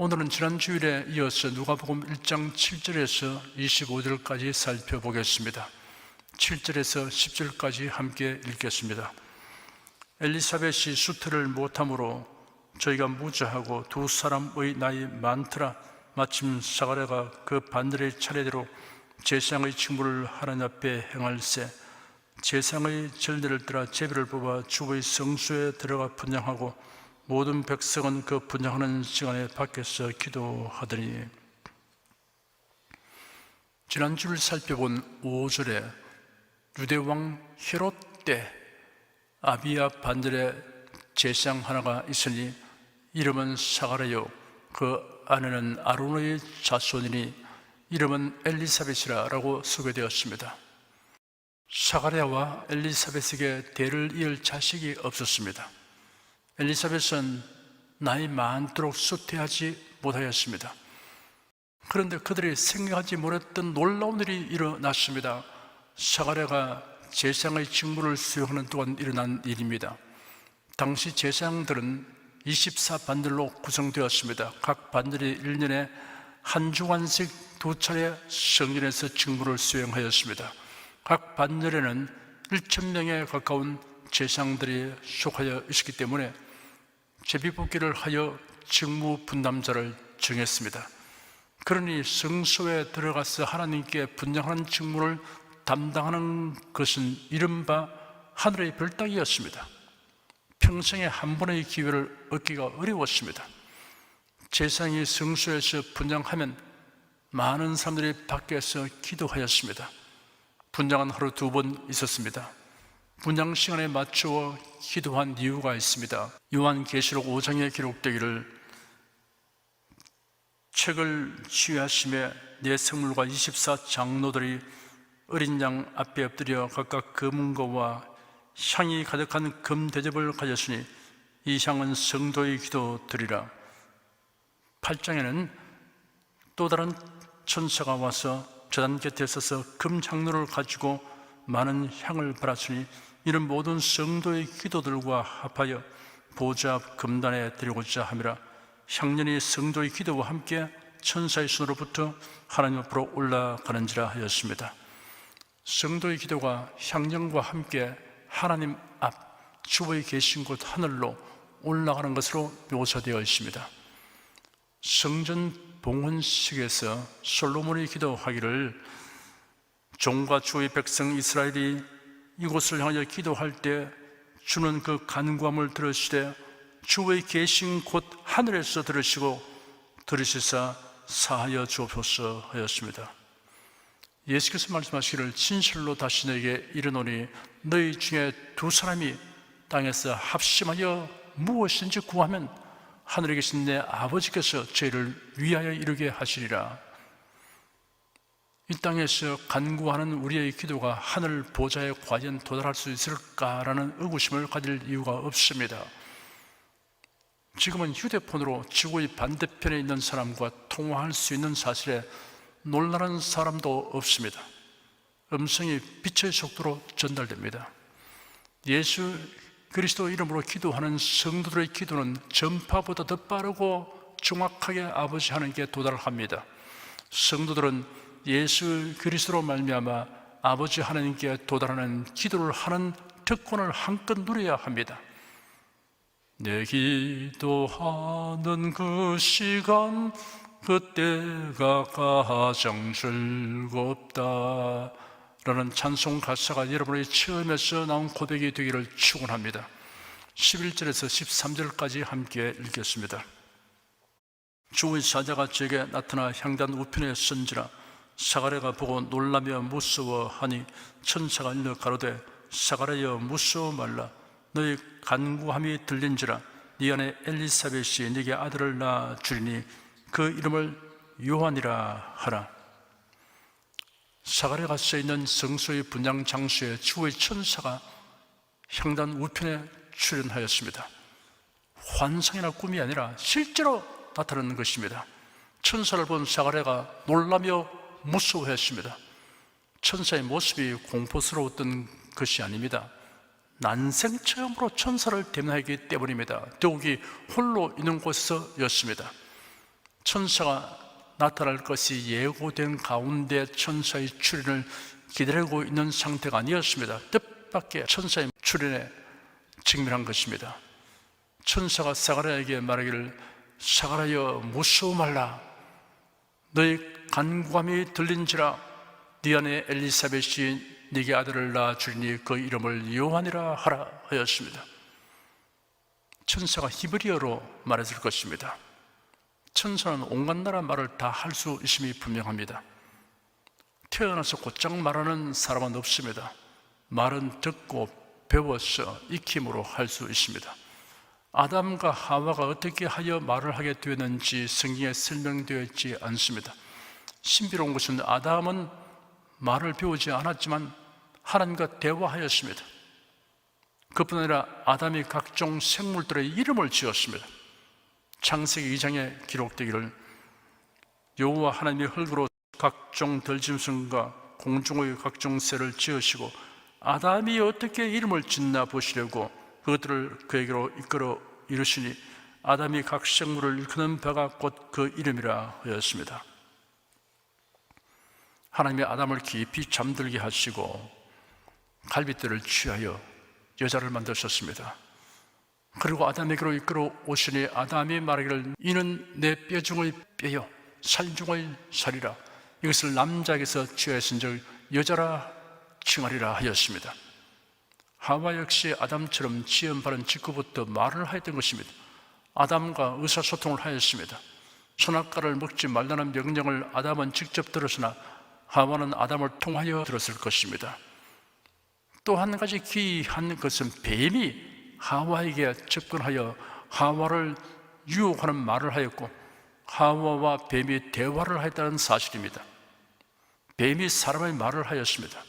오늘은 지난 주일에 이어서 누가복음 1장 7절에서 25절까지 살펴보겠습니다. 7절에서 10절까지 함께 읽겠습니다. 엘리사벳이 수태를 못함으로 저희가 무죄하고 두 사람의 나이 많더라. 마침 사가랴가 그 반들의 차례대로 제사장의 직무를 하나님 앞에 행할세 제사장의 전례를 따라 제비를 뽑아 주의 성소에 들어가 분향하고 모든 백성은 그 분향하는 시간에 밖에서 기도하더니, 지난주를 살펴본 5절에 유대왕 헤롯 때 아비야 반들의 제사장 하나가 있으니 이름은 사가랴요 그 아내는 아론의 자손이니 이름은 엘리사벳이라고 소개되었습니다. 사가랴와 엘리사벳에게 대를 이을 자식이 없었습니다. 엘리사벳은 나이 많도록 수태하지 못하였습니다. 그런데 그들이 생각하지 못했던 놀라운 일이 일어났습니다. 사가랴가 제사장의 직무를 수행하는 동안 일어난 일입니다. 당시 제사장들은 24반들로 구성되었습니다. 각 반들이 1년에 한 주간씩 2차례 성전에서 직무를 수행하였습니다. 각 반들에는 1,000명에 가까운 제사장들이 속하여 있었기 때문에 제비뽑기를 하여 직무 분담자를 정했습니다. 그러니 성소에 들어가서 하나님께 분향하는 직무를 담당하는 것은 이른바 하늘의 별따기였습니다. 평생에 한 번의 기회를 얻기가 어려웠습니다. 제사장이 성소에서 분향하면 많은 사람들이 밖에서 기도하였습니다. 분향은 하루 2번 있었습니다. 분향 시간에 맞추어 기도한 이유가 있습니다. 요한계시록 5장에 기록되기를 책을 취하심에 내 성물과 24장로들이 어린 양 앞에 엎드려 각각 금은거와 향이 가득한 금대접을 가졌으니 이 향은 성도의 기도드리라. 8장에는 또 다른 천사가 와서 제단 곁에 서서 금향로를 가지고 많은 향을 발았으니 이는 모든 성도의 기도들과 합하여 보좌 앞 금단에 드리고자 함이라. 향년이 성도의 기도와 함께 천사의 손으로부터 하나님 앞으로 올라가는지라 하였습니다. 성도의 기도가 향년과 함께 하나님 앞 주의 계신 곳 하늘로 올라가는 것으로 묘사되어 있습니다. 성전 봉헌식에서 솔로몬이 기도하기를 종과 주의 백성 이스라엘이 이곳을 향하여 기도할 때 주는 그 간구함을 들으시되 주의 계신 곳 하늘에서 들으시고 들으시사 사하여 주옵소서 하였습니다. 예수께서 말씀하시기를 진실로 다시 너에게 이르노니 너희 중에 2사람이 땅에서 합심하여 무엇인지 구하면 하늘에 계신 내 아버지께서 저희를 위하여 이루게 하시리라. 이 땅에서 간구하는 우리의 기도가 하늘 보좌에 과연 도달할 수 있을까라는 의구심을 가질 이유가 없습니다. 지금은 휴대폰으로 지구의 반대편에 있는 사람과 통화할 수 있는 사실에 놀라는 사람도 없습니다. 음성이 빛의 속도로 전달됩니다. 예수 그리스도 이름으로 기도하는 성도들의 기도는 전파보다 더 빠르고 정확하게 아버지 하나님께 도달합니다. 성도들은 예수 그리스도로 말미암아 아버지 하나님께 도달하는 기도를 하는 특권을 한껏 누려야 합니다. 내 기도하는 그 시간 그때가 가장 즐겁다 라는 찬송 가사가 여러분의 처음에서 나온 고백이 되기를 축원합니다. 11절에서 13절까지 함께 읽겠습니다. 주의 사자가 제게 나타나 향단 우편에 선지라. 사가랴가 보고 놀라며 무서워하니 천사가 일러 가로되 사가랴여 무서워 말라. 너희 간구함이 들린지라. 네 아내 엘리사벳이 네게 아들을 낳아 주리니 그 이름을 요한이라 하라. 사가랴가 쓰여있는 성소의 분향 장소에 주의 천사가 향단 우편에 출현하였습니다. 환상이나 꿈이 아니라 실제로 나타나는 것입니다. 천사를 본 사가랴가 놀라며 무서워했습니다. 천사의 모습이 공포스러웠던 것이 아닙니다. 난생 처음으로 천사를 대면하기 때문입니다. 더욱이 홀로 있는 곳에서였습니다. 천사가 나타날 것이 예고된 가운데 천사의 출현을 기다리고 있는 상태가 아니었습니다. 뜻밖의 천사의 출현에 직면한 것입니다. 천사가 사가랴에게 말하기를 사가랴여 무서워 말라. 너희 간구함이 들린지라. 네 아내 엘리사벳이 네게 아들을 낳아 주리니 그 이름을 요한이라 하라 하였습니다. 천사가 히브리어로 말했을 것입니다. 천사는 온갖 나라 말을 다 할 수 있음이 분명합니다. 태어나서 곧장 말하는 사람은 없습니다. 말은 듣고 배워서 익힘으로 할 수 있습니다. 아담과 하와가 어떻게 하여 말을 하게 되었는지 성경에 설명되어 있지 않습니다. 신비로운 것은 아담은 말을 배우지 않았지만 하나님과 대화하였습니다. 그뿐 아니라 아담이 각종 생물들의 이름을 지었습니다. 창세기 2장에 기록되기를 여호와 하나님이 흙으로 각종 들짐승과 공중의 각종 새를 지으시고 아담이 어떻게 이름을 짓나 보시려고 그것들을 그에게로 이끌어 이르시니 아담이 각 생물을 일컫는 바가 곧 그 이름이라 하였습니다. 하나님이 아담을 깊이 잠들게 하시고 갈빗대를 취하여 여자를 만드셨습니다. 그리고 아담에게로 이끌어 오시니 아담이 말하기를 이는 내 뼈 중의 뼈요 살 중의 살이라. 이것을 남자에게서 취하였은즉 여자라 칭하리라 하였습니다. 하와 역시 아담처럼 지음 바른 직후부터 말을 하였던 것입니다. 아담과 의사소통을 하였습니다. 선악과를 먹지 말라는 명령을 아담은 직접 들었으나 하와는 아담을 통하여 들었을 것입니다. 또 한 가지 기이한 것은 뱀이 하와에게 접근하여 하와를 유혹하는 말을 하였고 하와와 뱀이 대화를 하였다는 사실입니다. 뱀이 사람의 말을 하였습니다.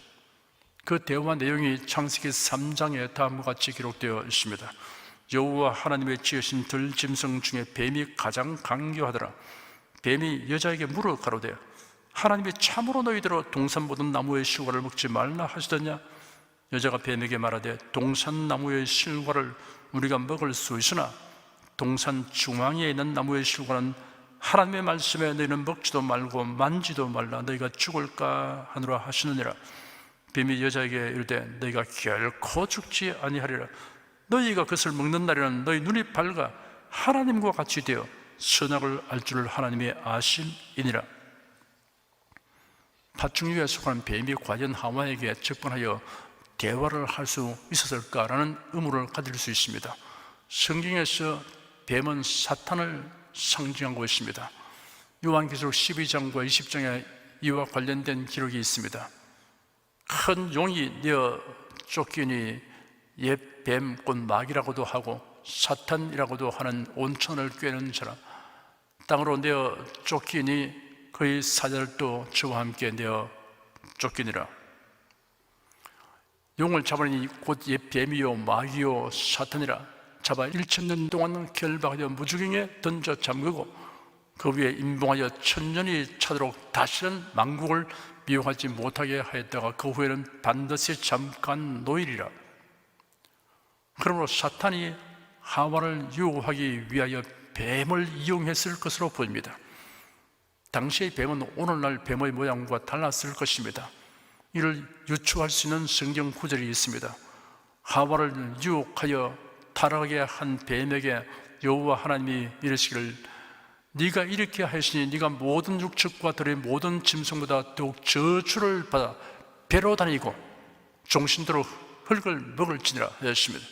그 대화 내용이 창세기 3장에 다음과 같이 기록되어 있습니다. 여호와 하나님의 지으신 들짐승 중에 뱀이 가장 강교하더라. 뱀이 여자에게 물어 가로되 하나님이 참으로 너희들로 동산 모든 나무의 실과를 먹지 말라 하시더냐. 여자가 뱀에게 말하되 동산 나무의 실과를 우리가 먹을 수 있으나 동산 중앙에 있는 나무의 실과는 하나님의 말씀에 너희는 먹지도 말고 만지도 말라 너희가 죽을까 하노라 하시느니라. 뱀이 여자에게 이르되 너희가 결코 죽지 아니하리라. 너희가 그것을 먹는 날에는 너희 눈이 밝아 하나님과 같이 되어 선악을 알 줄을 하나님이 아심이니라. 파충류에 속한 뱀이 과연 하와에게 접근하여 대화를 할 수 있었을까라는 의문을 가질 수 있습니다. 성경에서 뱀은 사탄을 상징하고 있습니다. 요한계시록 12장과 20장에 이와 관련된 기록이 있습니다. 큰 용이 내어 쫓기니 옛 뱀 곧 마귀라고도 하고 사탄이라고도 하는 온천을 꿰는 자라. 땅으로 내어 쫓기니 그의 사자들도 저와 함께 내어 쫓기니라. 용을 잡으니 곧 옛 뱀이요 마귀요 사탄이라. 잡아 1,000년 동안 결박하여 무주경에 던져 잠그고 그 위에 임봉하여 1,000년이 차도록 다시는 만국을 미혹하지 못하게 하였다가 그 후에는 반드시 잠깐 노일이라. 그러므로 사탄이 하와를 유혹하기 위하여 뱀을 이용했을 것으로 보입니다. 당시의 뱀은 오늘날 뱀의 모양과 달랐을 것입니다. 이를 유추할 수 있는 성경 구절이 있습니다. 하와를 유혹하여 타락하게 한 뱀에게 여호와 하나님이 이르시기를 네가 이렇게 하시니 네가 모든 육축과 들의 모든 짐승보다 더욱 저주를 받아 배로 다니고 종신대로 흙을 먹을지니라 하였습니다.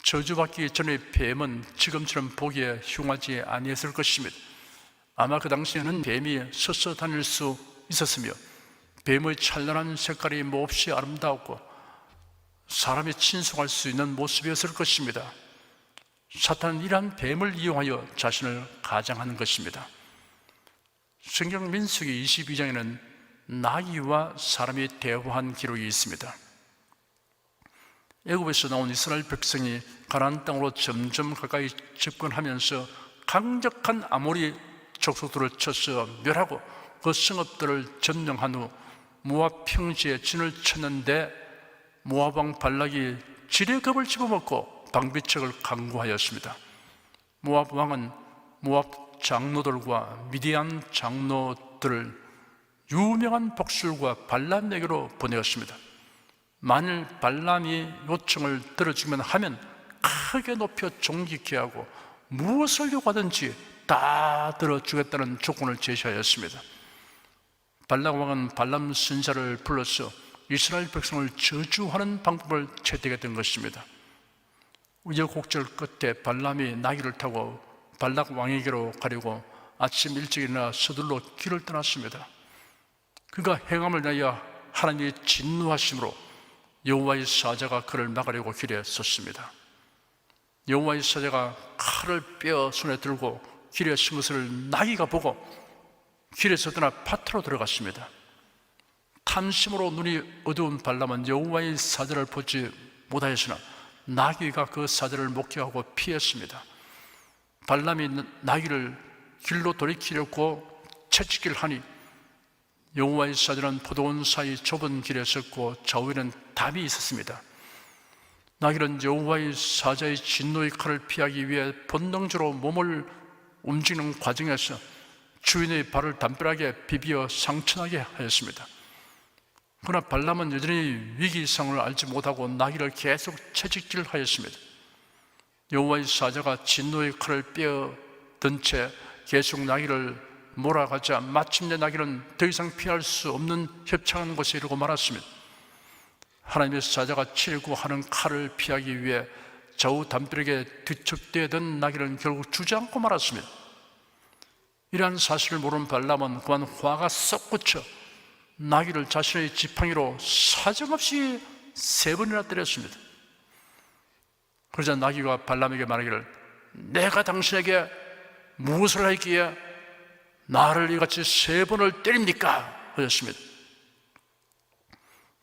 저주받기 전의 뱀은 지금처럼 보기에 흉하지 아니했을 것입니다. 아마 그 당시에는 뱀이 서서 다닐 수 있었으며 뱀의 찬란한 색깔이 몹시 아름다웠고 사람이 친숙할 수 있는 모습이었을 것입니다. 사탄은 이러한 뱀을 이용하여 자신을 가장하는 것입니다. 성경 민수기 22장에는 나귀와 사람이 대화한 기록이 있습니다. 애굽에서 나온 이스라엘 백성이 가나안 땅으로 점점 가까이 접근하면서 강력한 아모리 족속들을 쳐서 멸하고 그 성읍들을 점령한 후 모압 평지에 진을 쳤는데 모압 왕 발락이 지레 겁을 집어먹고 방비책을 강구하였습니다. 모압 왕은 모압 장로들과 미디안 장로들을 유명한 복술과 발람에게로 보내었습니다. 만일 발람이 요청을 들어주면 하면 크게 높여 존귀케 하고 무엇을 요구하든지 다 들어주겠다는 조건을 제시하였습니다. 발람 왕은 발람 선지자를 불러서 이스라엘 백성을 저주하는 방법을 채택했던 것입니다. 우여곡절 끝에 발람이 나귀를 타고 발락 왕에게로 가려고 아침 일찍 일어나 서둘러 길을 떠났습니다. 그가 행함을 위하여 하나님의 진노하심으로 여호와의 사자가 그를 막으려고 길에 섰습니다. 여호와의 사자가 칼을 빼어 손에 들고 길에 선 것을 나귀가 보고 길에서 떠나 밭으로 들어갔습니다. 탐심으로 눈이 어두운 발람은 여호와의 사자를 보지 못하였으나 나귀가 그 사자를 목격하고 피했습니다. 발람이 나귀를 길로 돌이키려고 채찍질 하니 여호와의 사자는 포도원 사이 좁은 길에 섰고 좌우에는 담이 있었습니다. 나귀는 여호와의 사자의 진노의 칼을 피하기 위해 본능적으로 몸을 움직이는 과정에서 주인의 발을 담벼락에 비비어 상처나게 하였습니다. 그러나 발람은 여전히 위기상을 알지 못하고 나귀를 계속 채찍질하였습니다. 여호와의 사자가 진노의 칼을 빼어 든 채 계속 나귀를 몰아가자 마침내 나귀는 더 이상 피할 수 없는 협착한 곳에 이르고 말았습니다. 하나님의 사자가 치려고 하는 칼을 피하기 위해 좌우 담벼락에 뒤척대던 나귀는 결국 주지 않고 말았습니다. 이러한 사실을 모르는 발람은 그만 화가 썩 꽂혀 나귀를 자신의 지팡이로 사정없이 3번이나 때렸습니다. 그러자 나귀가 발람에게 말하기를 내가 당신에게 무엇을 하였기에 나를 이같이 3번을 때립니까? 하였습니다.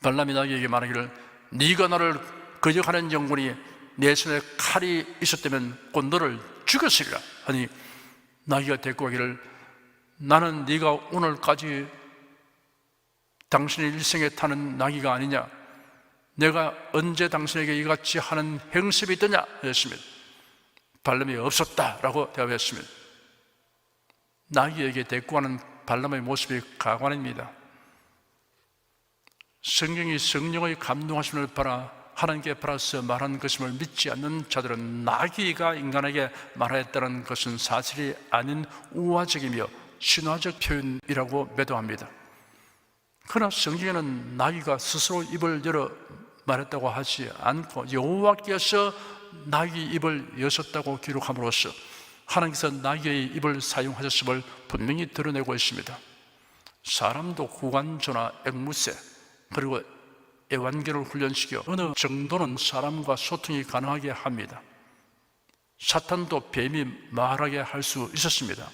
발람이 나귀에게 말하기를 네가 나를 거역하는 영혼이 내 손에 칼이 있었다면 곧 너를 죽였으리라 하니 나귀가 대꾸하기를 나는 네가 오늘까지 당신의 일생에 타는 나귀가 아니냐? 내가 언제 당신에게 이같이 하는 행습이 있더냐? 하였습니다. 발람이 없었다라고 대답했습니다. 나귀에게 대꾸하는 발람의 모습이 가관입니다. 성경이 성령의 감동하심을 받아 하나님께 받아서 말한 것임을 믿지 않는 자들은 나귀가 인간에게 말하였다는 것은 사실이 아닌 우화적이며 신화적 표현이라고 매도합니다. 그러나 성경에는 나귀가 스스로 입을 열어 말했다고 하지 않고 여호와께서 나귀 입을 여셨다고 기록함으로써 하나님께서 나귀의 입을 사용하셨음을 분명히 드러내고 있습니다. 사람도 구간조나 앵무새 그리고 애완견을 훈련시켜 어느 정도는 사람과 소통이 가능하게 합니다. 사탄도 뱀이 말하게 할 수 있었습니다.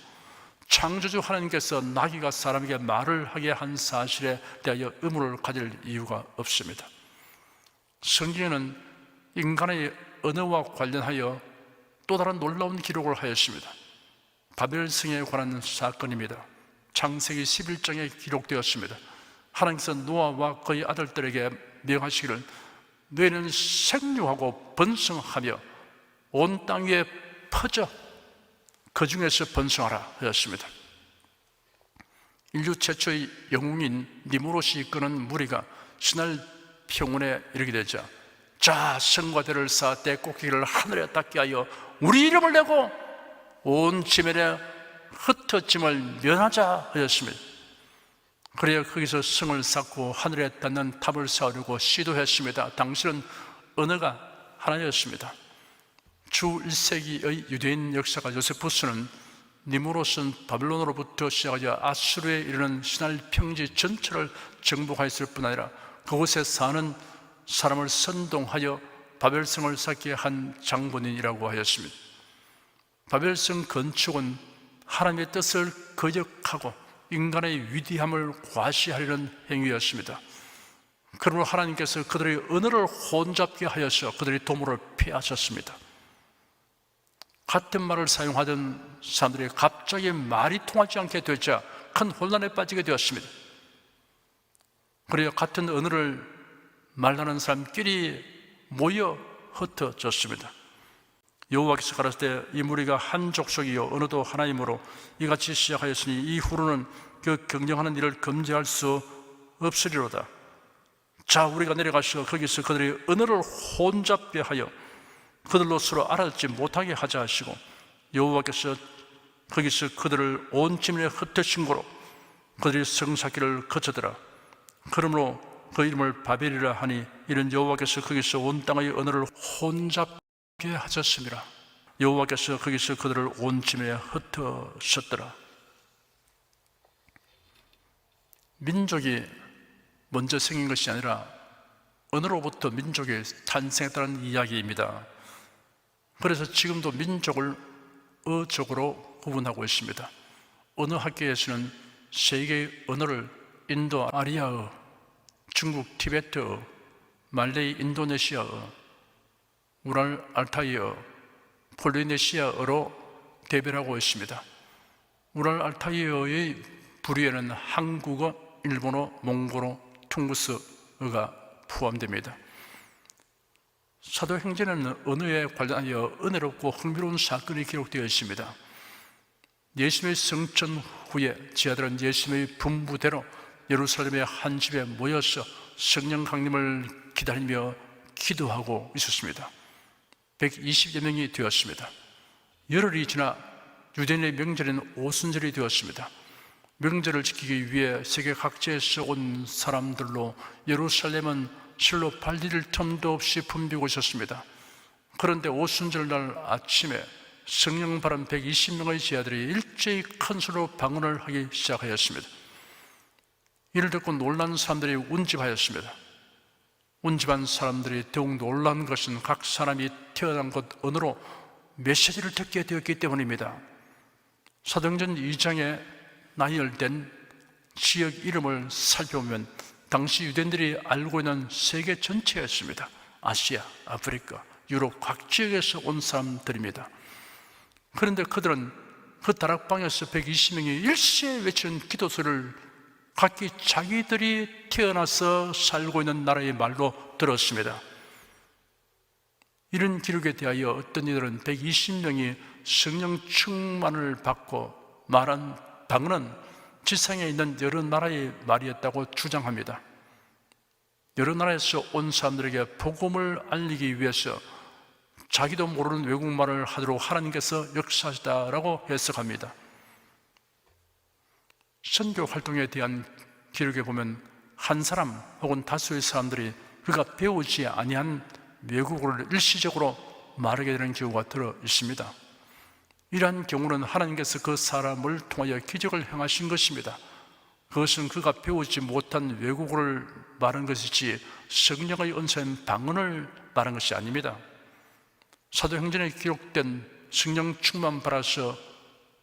창조주 하나님께서 나귀가 사람에게 말을 하게 한 사실에 대하여 의문을 가질 이유가 없습니다. 성경에는 인간의 언어와 관련하여 또 다른 놀라운 기록을 하였습니다. 바벨성에 관한 사건입니다. 창세기 11장에 기록되었습니다. 하나님께서 노아와 그의 아들들에게 명하시기를 너희는 생육하고 번성하며 온 땅 위에 퍼져 그 중에서 번성하라 하였습니다. 인류 최초의 영웅인 니무롯이 이끄는 무리가 신할 평원에 이르게 되자 자 성과대를 쌓아 떼꽃기를 하늘에 닿게 하여 우리 이름을 내고 온 지면에 흩어짐을 면하자 하였습니다. 그래야 거기서 성을 쌓고 하늘에 닿는 탑을 쌓으려고 시도했습니다. 당시는 언어가 하나였습니다. 주 1세기의 유대인 역사가 요세푸스는 니무롯은 바빌론으로부터 시작하여 아수르에 이르는 신할 평지 전체를 정복하였을 뿐 아니라 그곳에 사는 사람을 선동하여 바벨성을 쌓게 한 장본인이라고 하였습니다. 바벨성 건축은 하나님의 뜻을 거역하고 인간의 위대함을 과시하려는 행위였습니다. 그러므로 하나님께서 그들의 언어를 혼잡게 하여서 그들의 도모를 피하셨습니다. 같은 말을 사용하던 사람들이 갑자기 말이 통하지 않게 되자 큰 혼란에 빠지게 되었습니다. 그래야 같은 언어를 말하는 사람끼리 모여 흩어졌습니다. 여호와께서 가라사대 이 무리가 한 족속이요 어느도 하나님으로 이같이 시작하였으니 이후로는 그 경영하는 일을 금지할 수 없으리로다. 자, 우리가 내려가서 거기서 그들의 언어를 혼잡게 하여 그들로 서로 알아듣지 못하게 하자 하시고, 여호와께서 거기서 그들을 온 지면에 흩으신 고로 그들이 성사길을 거쳐더라. 그러므로 그 이름을 바벨이라 하니 이는 여호와께서 거기서 온 땅의 언어를 혼잡게 하셨습니다. 여호와께서 거기서 그들을 온 지면에 흩으셨더라. 민족이 먼저 생긴 것이 아니라 언어로부터 민족이 탄생했다는 이야기입니다. 그래서 지금도 민족을 어족으로 구분하고 있습니다. 어느 학교에서는 세 개의 언어를 인도 아리아어, 중국 티베트어, 말레이 인도네시아어, 우랄 알타이어, 폴리네시아어로 대별하고 있습니다. 우랄 알타이어의 부류에는 한국어, 일본어, 몽골어, 퉁구스어가 포함됩니다. 사도행전에는 언어에 관련하여 은혜롭고 흥미로운 사건이 기록되어 있습니다. 예수님의 성천 후에 제자들은 예수님의 분부대로 예루살렘의 한 집에 모여서 성령 강림을 기다리며 기도하고 있었습니다. 120여 명이 되었습니다. 열흘이 지나 유대인의 명절인 오순절이 되었습니다. 명절을 지키기 위해 세계 각지에서 온 사람들로 예루살렘은 실로 발디딜 틈도 없이 붐비고 있었습니다. 그런데 오순절 날 아침에 성령 바른 120명의 제자들이 일제히 큰 소리로 방언을 하기 시작하였습니다. 이를 듣고 놀란 사람들이 운집하였습니다. 운집한 사람들이 더욱 놀란 것은 각 사람이 태어난 곳 언어로 메시지를 듣게 되었기 때문입니다. 사도행전 2장에 나열된 지역 이름을 살펴보면 당시 유대인들이 알고 있는 세계 전체였습니다. 아시아, 아프리카, 유럽 각 지역에서 온 사람들입니다. 그런데 그들은 그 다락방에서 120명이 일시에 외치는 기도 소리를 각기 자기들이 태어나서 살고 있는 나라의 말로 들었습니다. 이런 기록에 대하여 어떤 이들은 120명이 성령 충만을 받고 말한 방언은 지상에 있는 여러 나라의 말이었다고 주장합니다. 여러 나라에서 온 사람들에게 복음을 알리기 위해서 자기도 모르는 외국말을 하도록 하나님께서 역사하시다라고 해석합니다. 선교 활동에 대한 기록에 보면 한 사람 혹은 다수의 사람들이 그가 배우지 아니한 외국어를 일시적으로 말하게 되는 경우가 들어 있습니다. 이러한 경우는 하나님께서 그 사람을 통하여 기적을 행하신 것입니다. 그것은 그가 배우지 못한 외국어를 말한 것이지 성령의 은사인 방언을 말한 것이 아닙니다. 사도행전에 기록된 성령 충만 받아서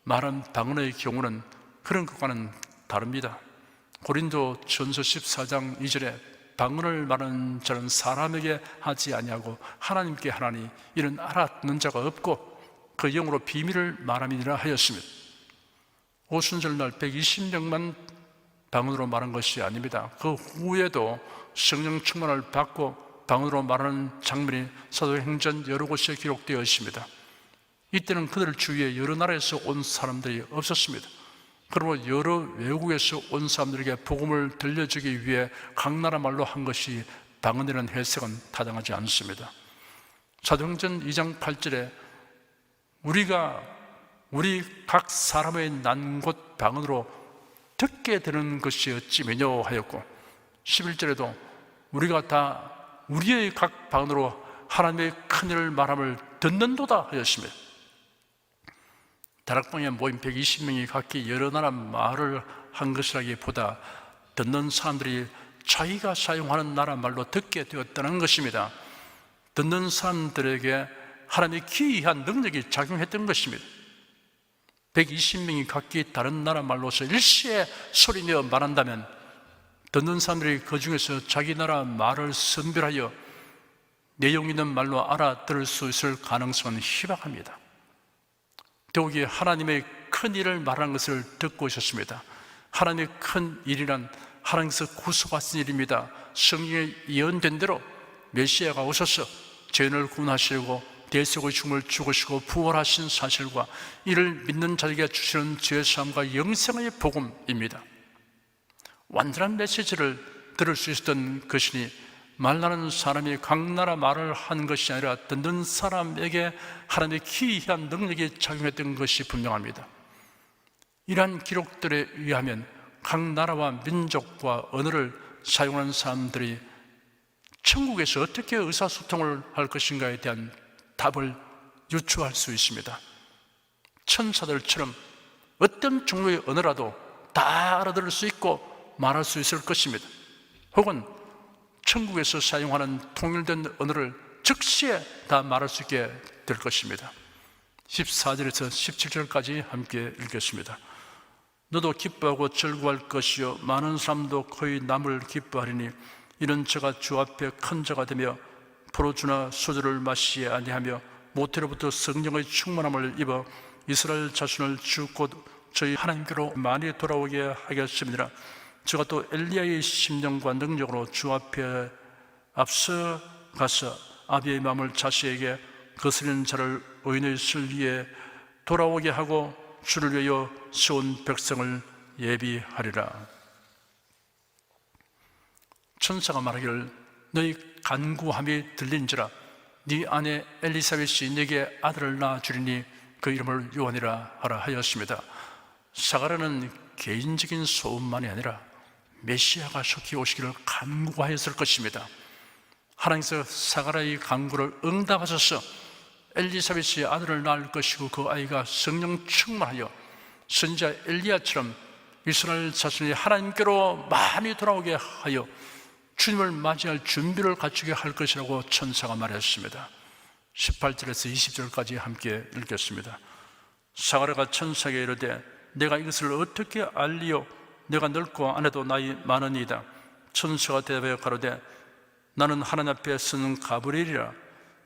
말한 방언의 경우는 그런 것과는 다릅니다. 고린도 전서 14장 2절에 방언을 말하는 자는 사람에게 하지 아니하고 하나님께 하나니 이는 알아듣는 자가 없고 그 영으로 비밀을 말함이니라 하였습니다. 오순절 날 120명만 방언으로 말한 것이 아닙니다. 그 후에도 성령 충만을 받고 방언으로 말하는 장면이 사도행전 여러 곳에 기록되어 있습니다. 이때는 그들 주위에 여러 나라에서 온 사람들이 없었습니다. 그러므로 여러 외국에서 온 사람들에게 복음을 들려주기 위해 각 나라 말로 한 것이 방언이라는 해석은 타당하지 않습니다. 사도행전 2장 8절에 우리 각 사람의 난 곳 방언으로 듣게 되는 것이 어찌 매뇨 하였고 11절에도 우리가 다 우리의 각 방언으로 하나님의 큰일을 말함을 듣는도다 하였습니다. 다락방에 모인 120명이 각기 여러 나라 말을 한 것이라기보다 듣는 사람들이 자기가 사용하는 나라 말로 듣게 되었다는 것입니다. 듣는 사람들에게 하나님의 기이한 능력이 작용했던 것입니다. 120명이 각기 다른 나라 말로서 일시에 소리내어 말한다면 듣는 사람들이 그 중에서 자기 나라 말을 선별하여 내용 있는 말로 알아들을 수 있을 가능성은 희박합니다. 더욱이 하나님의 큰 일을 말하는 것을 듣고 있었습니다. 하나님의 큰 일이란 하나님께서 구속하신 일입니다. 성경에 예언된 대로 메시아가 오셔서 죄인을 구원하시려고 대속의 죽음을 죽으시고 부활하신 사실과 이를 믿는 자에게 주시는 죄사함과 영생의 복음입니다. 완전한 메시지를 들을 수 있었던 것이니 말하는 사람이 각 나라 말을 한 것이 아니라 듣는 사람에게 하나님의 기이한 능력이 작용했던 것이 분명합니다. 이러한 기록들에 의하면 각 나라와 민족과 언어를 사용하는 사람들이 천국에서 어떻게 의사소통을 할 것인가에 대한 답을 유추할 수 있습니다. 천사들처럼 어떤 종류의 언어라도 다 알아들을 수 있고 말할 수 있을 것입니다. 혹은 천국에서 사용하는 통일된 언어를 즉시에 다 말할 수 있게 될 것입니다. 14절에서 17절까지 함께 읽겠습니다. 너도 기뻐하고 즐거워할 것이요 많은 사람도 거의 남을 기뻐하리니 이는 저가 주 앞에 큰 자가 되며 포도주나 소주를 마시지 아니하며 모태로부터 성령의 충만함을 입어 이스라엘 자손을 주 곧 저희 하나님께로 많이 돌아오게 하겠습니다. 저가 또 엘리야의 심령과 능력으로 주 앞에 앞서 가서 아비의 마음을 자식에게 거스리는 자를 의인의 진리에 돌아오게 하고 주를 위하여 세운 백성을 예비하리라. 천사가 말하기를 너희 간구함이 들린지라 네 아내 엘리사벳이 네게 아들을 낳아주리니 그 이름을 요한이라 하라 하였습니다. 사가랴는 개인적인 소원만이 아니라 메시아가 속히 오시기를 간구하였을 것입니다. 하나님께서 사가랴의 간구를 응답하셔서 엘리사벳이 아들을 낳을 것이고 그 아이가 성령 충만하여 선지자 엘리야처럼 이스라엘 자손이 하나님께로 많이 돌아오게 하여 주님을 맞이할 준비를 갖추게 할 것이라고 천사가 말했습니다. 18절에서 20절까지 함께 읽겠습니다. 사가랴가 천사에게 이르되 내가 이것을 어떻게 알리요? 내가 늙고 아내도 나이 많으니이다. 천사가 대답하여 가로되 나는 하나님 앞에 서는 가브리엘이라.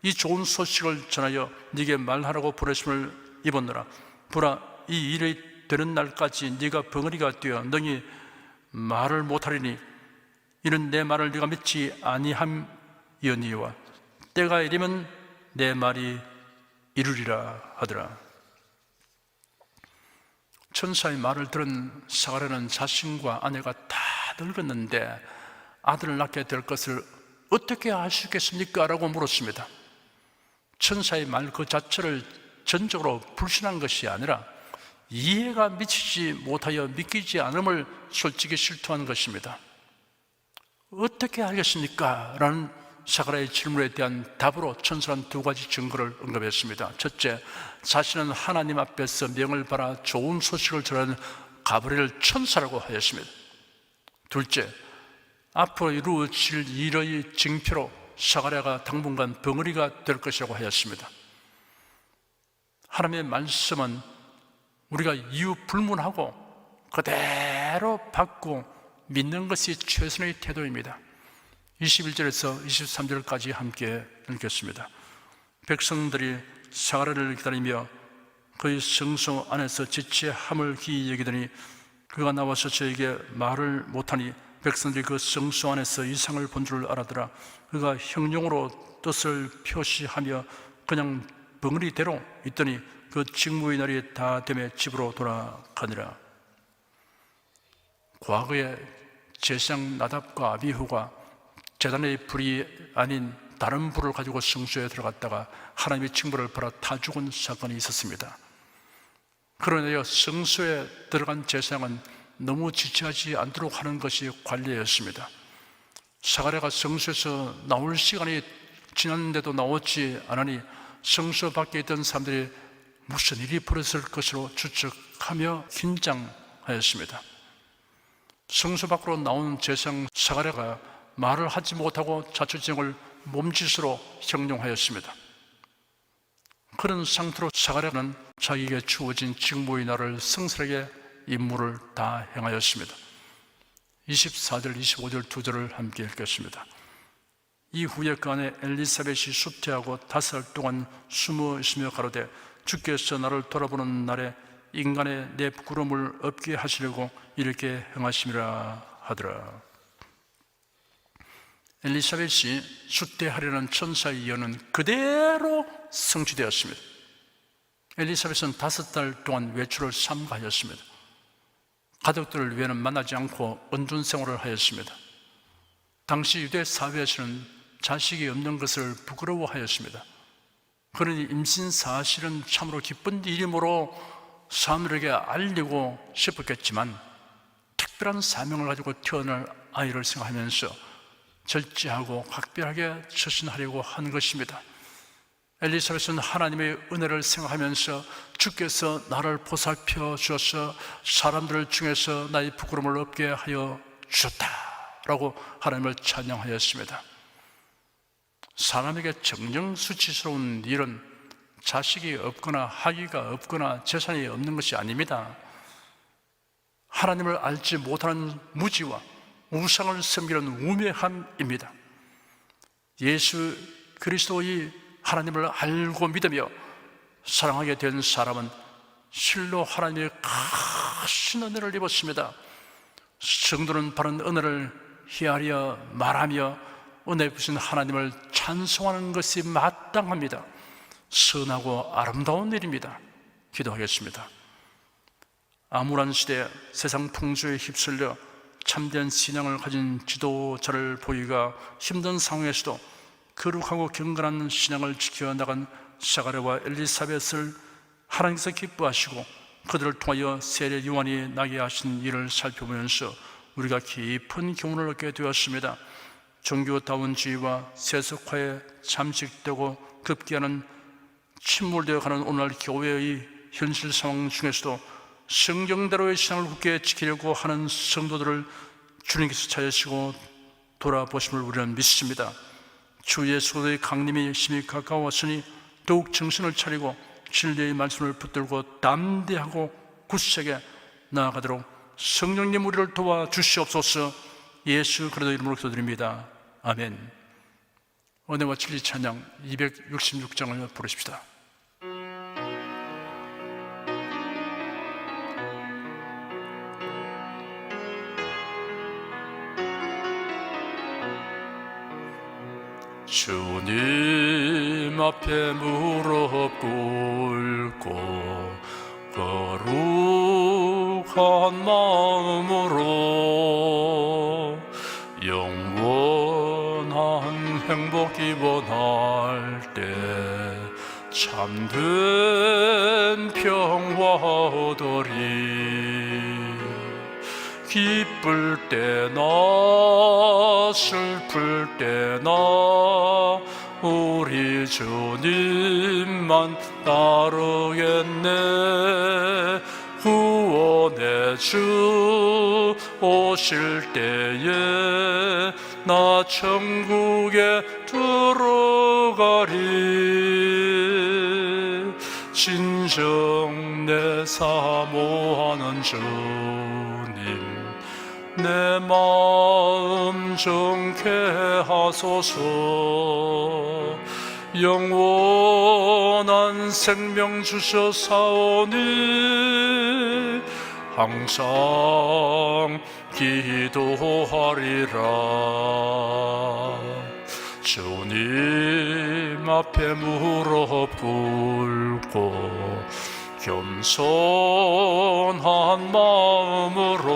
이 좋은 소식을 전하여 네게 말하라고 보내심을 입었노라. 보라, 이 일이 되는 날까지 네가 벙어리가 되어 너희 말을 못하리니 이는 내 말을 네가 믿지 아니함이oni와 때가 이르면 내 말이 이루리라 하더라. 천사의 말을 들은 사가랴는 자신과 아내가 다 늙었는데 아들을 낳게 될 것을 어떻게 알 수 있겠습니까? 라고 물었습니다. 천사의 말 그 자체를 전적으로 불신한 것이 아니라 이해가 미치지 못하여 믿기지 않음을 솔직히 실토한 것입니다. 어떻게 알겠습니까? 라는 사가랴의 질문에 대한 답으로 천사는 두 가지 증거를 언급했습니다. 첫째, 자신은 하나님 앞에서 명을 받아 좋은 소식을 전하는 가브리엘 천사라고 하였습니다. 둘째, 앞으로 이루어질 일의 징표로 사가랴가 당분간 벙어리가 될 것이라고 하였습니다. 하나님의 말씀은 우리가 이유 불문하고 그대로 받고 믿는 것이 최선의 태도입니다. 21절에서 23절까지 함께 읽겠습니다. 백성들이 사가랴를 기다리며 그의 성소 안에서 지체함을 기이 여기더니 그가 나와서 저에게 말을 못하니 백성들이 그 성소 안에서 이상을 본 줄 알아더라. 그가 형용으로 뜻을 표시하며 그냥 벙어리대로 있더니 그 직무의 날이 다 되매 집으로 돌아가니라. 과거에 제사장 나답과 아비후가 제단의 불이 아닌 다른 불을 가지고 성소에 들어갔다가 하나님의 징벌을 받아 타 죽은 사건이 있었습니다. 그러나 성소에 들어간 제사장은 너무 지체하지 않도록 하는 것이 관례였습니다. 사가랴가 성소에서 나올 시간이 지났는데도 나오지 않으니 성소 밖에 있던 사람들이 무슨 일이 벌어졌을 것으로 추측하며 긴장하였습니다. 성소 밖으로 나온 제사장 사가랴가 말을 하지 못하고 자초지종을 몸짓으로 형용하였습니다. 그런 상태로 사가랴는 자기에게 주어진 직무의 날을 성실하게 임무를 다 행하였습니다. 24절, 25절 두 절을 함께 읽겠습니다. 이후에 그 안에 엘리사벳이 수태하고 5살 동안 숨어 있으며 가로되 주께서 나를 돌아보는 날에 인간의 내 부끄러움을 없게 하시려고 이렇게 행하심이라 하더라. 엘리사벳이 수태하려는 천사의 예언은 그대로 성취되었습니다. 엘리사벳은 5달 동안 외출을 삼가하였습니다. 가족들을 외에는 만나지 않고 은둔 생활을 하였습니다. 당시 유대 사회에서는 자식이 없는 것을 부끄러워하였습니다. 그러니 임신 사실은 참으로 기쁜 일이므로 사람들에게 알리고 싶었겠지만 특별한 사명을 가지고 태어날 아이를 생각하면서 절제하고 각별하게 처신하려고 한 것입니다. 엘리사벳은 하나님의 은혜를 생각하면서 주께서 나를 보살펴 주어서 사람들 중에서 나의 부끄러움을 없게 하여 주셨다라고 하나님을 찬양하였습니다. 사람에게 정녕 수치스러운 일은 자식이 없거나 학위가 없거나 재산이 없는 것이 아닙니다. 하나님을 알지 못하는 무지와 우상을 섬기는 우매함입니다. 예수 그리스도의 하나님을 알고 믿으며 사랑하게 된 사람은 실로 하나님의 크신 은혜를 입었습니다. 성도는 바른 은혜를 헤아려 말하며 은혜 주신 하나님을 찬송하는 것이 마땅합니다. 선하고 아름다운 일입니다. 기도하겠습니다. 암울한 시대 세상 풍조에 휩쓸려 참된 신앙을 가진 지도자를 보기가 힘든 상황에서도 거룩하고 경건한 신앙을 지켜나간 사가랴와 엘리사벳을 하나님께서 기뻐하시고 그들을 통하여 세례 요한이 나게 하신 일을 살펴보면서 우리가 깊은 교훈을 얻게 되었습니다. 종교다운주의와 세속화에 잠식되고 급기야는 침몰되어 가는 오늘날 교회의 현실 상황 중에서도 성경대로의 신앙을 굳게 지키려고 하는 성도들을 주님께서 찾으시고 돌아보심을 우리는 믿습니다. 주 예수의 강림이 심히 가까웠으니 더욱 정신을 차리고 진리의 말씀을 붙들고 담대하고 굳세게 나아가도록 성령님 우리를 도와주시옵소서. 예수 그리스도 이름으로 기도드립니다. 아멘. 은혜와 진리 찬양 266장을 부르십시다. 주님 앞에 무릎 꿇고 거룩한 마음으로 영원한 행복 기원할 때 참된 평화 얻으리. 기쁠 때나 슬플 때나 우리 주님만 따르겠네. 구원의 주 오실 때에 나 천국에 들어가리. 진정 내 사모하는 주님 내 마음 정케 하소서. 영원한 생명 주셔사오니 항상 기도하리라. 주님 앞에 무릎 꿇고 겸손한 마음으로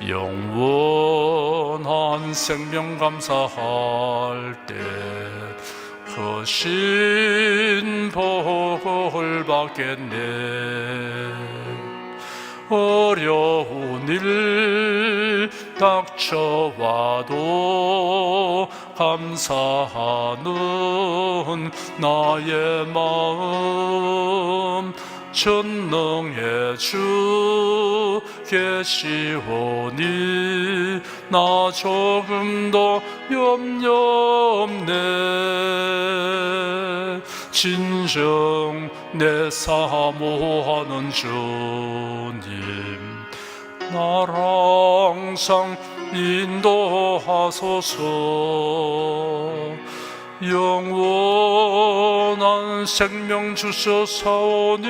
영원한 생명 감사할 때 크신 복을 받겠네. 어려운 일 닥쳐와도 감사하는 나의 마음 전능의 주 계시오니 나 조금도 염려 없네. 진정 내 사모하는 주님 날 항상 인도하소서. 영원한 생명 주셔사오니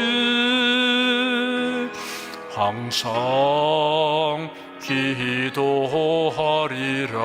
항상 기도하리라.